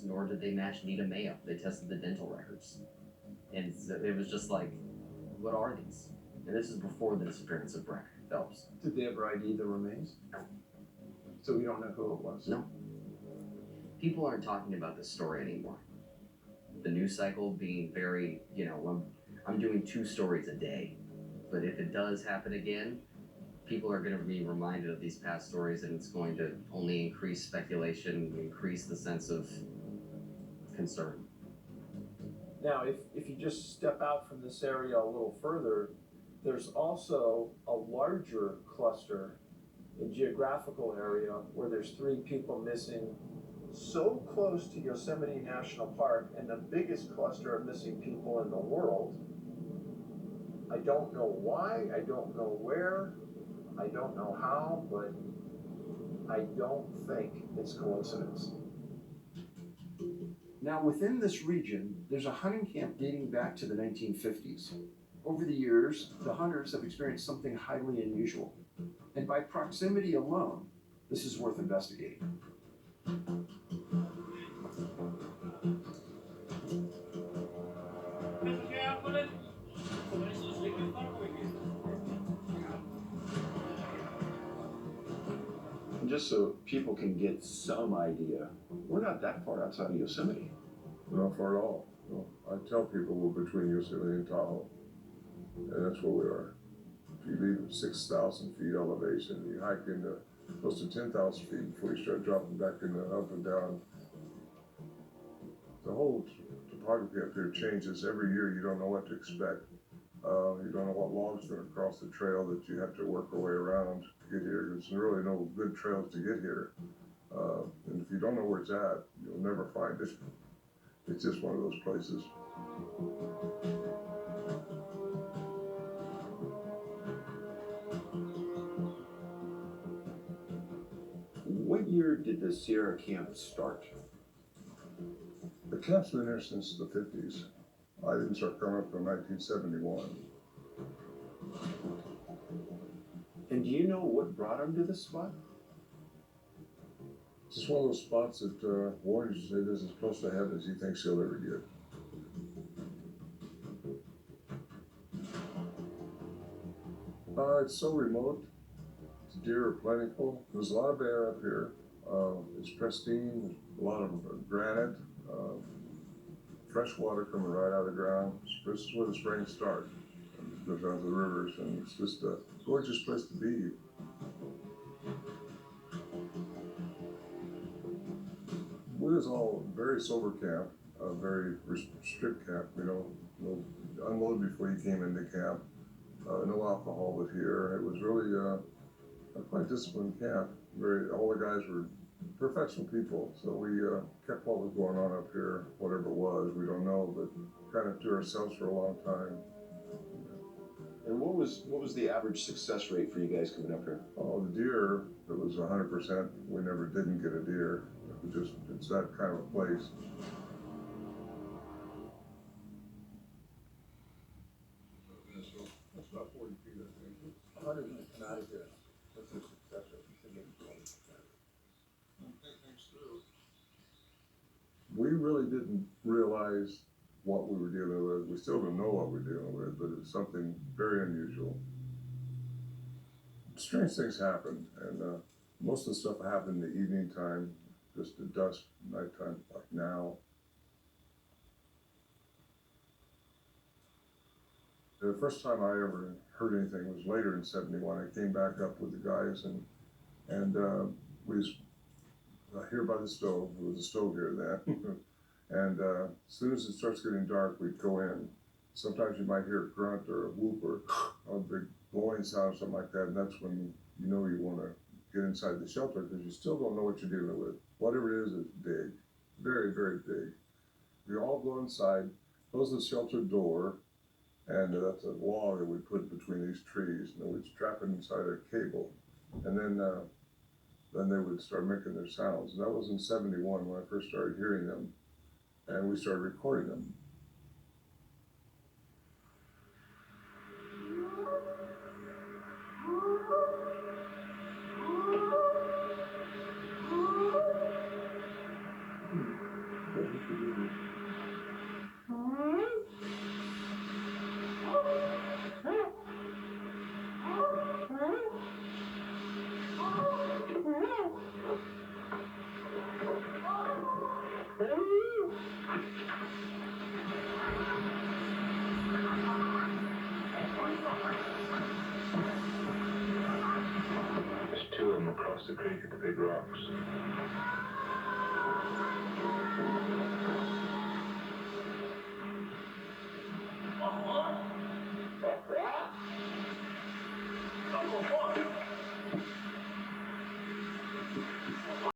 nor did they match Nita Mayo. They tested the dental records. And so it was just like, what are these? And this is before the disappearance of Brett Phelps. Did they ever ID the remains? No. So we don't know who it was? No. People aren't talking about this story anymore. The news cycle being very, I'm doing 2 stories a day. But if it does happen again, people are going to be reminded of these past stories, and it's going to only increase speculation, increase the sense of concern. Now, if you just step out from this area a little further, there's also a larger cluster in geographical area where there's 3 people missing so close to Yosemite National Park, and the biggest cluster of missing people in the world. I don't know why, I don't know where, I don't know how, but I don't think it's coincidence. Now, within this region, there's a hunting camp dating back to the 1950s. Over the years, the hunters have experienced something highly unusual. And by proximity alone, this is worth investigating. And just so people can get some idea, we're not that far outside of Yosemite. Not far at all. No. I tell people we're between Yosemite and Tahoe, and that's where we are. If you leave at 6,000 feet elevation, you hike into close to 10,000 feet before you start dropping back into up and down. The whole topography up here changes every year. You don't know what to expect. You don't know what logs are going to cross the trail that you have to work your way around to get here. There's really no good trails to get here. And if you don't know where it's at, you'll never find it. It's just one of those places. What year did the Sierra Camp start? The camp's been here since the 50s. I didn't start coming up until 1971. And do you know what brought him to this spot? It's just one of those spots that warriors say this is as close to heaven as he thinks he'll ever get. It's so remote. Deer are plentiful. There's a lot of bear up here. It's pristine. There's a lot of granite, fresh water coming right out of the ground. This is where the springs start. It goes down to the rivers, and it's just a gorgeous place to be. We was all very sober camp, a very strict camp. No unload before you came into camp. No alcohol was here. It was really a quite disciplined camp. All the guys were professional people, so we kept what was going on up here, whatever it was. We don't know, but kind of to ourselves for a long time. And what was the average success rate for you guys coming up here? Oh, the deer, it was 100%. We never didn't get a deer. It's that kind of a place. That's about 40 feet, I think. 100 feet come out of here. What's the success rate? We really didn't realize what we were dealing with. We still don't know what we're dealing with, but it's something very unusual. Strange things happen, and most of the stuff happened in the evening time, just at dusk, nighttime, like now. The first time I ever heard anything was later in '71. I came back up with the guys, and we was here by the stove. There was a stove here then. And as soon as it starts getting dark, we'd go in. Sometimes you might hear a grunt or a whoop or a big blowing sound or something like that, and that's when you know you want to get inside the shelter, because you still don't know what you're dealing with. Whatever it is big, very, very big. We all go inside, close the shelter door, and that's a log that we put between these trees, and then we'd strap it inside a cable, and then they would start making their sounds. And that was in '71 when I first started hearing them, and we started recording them. There's two of them across the creek at the big rocks.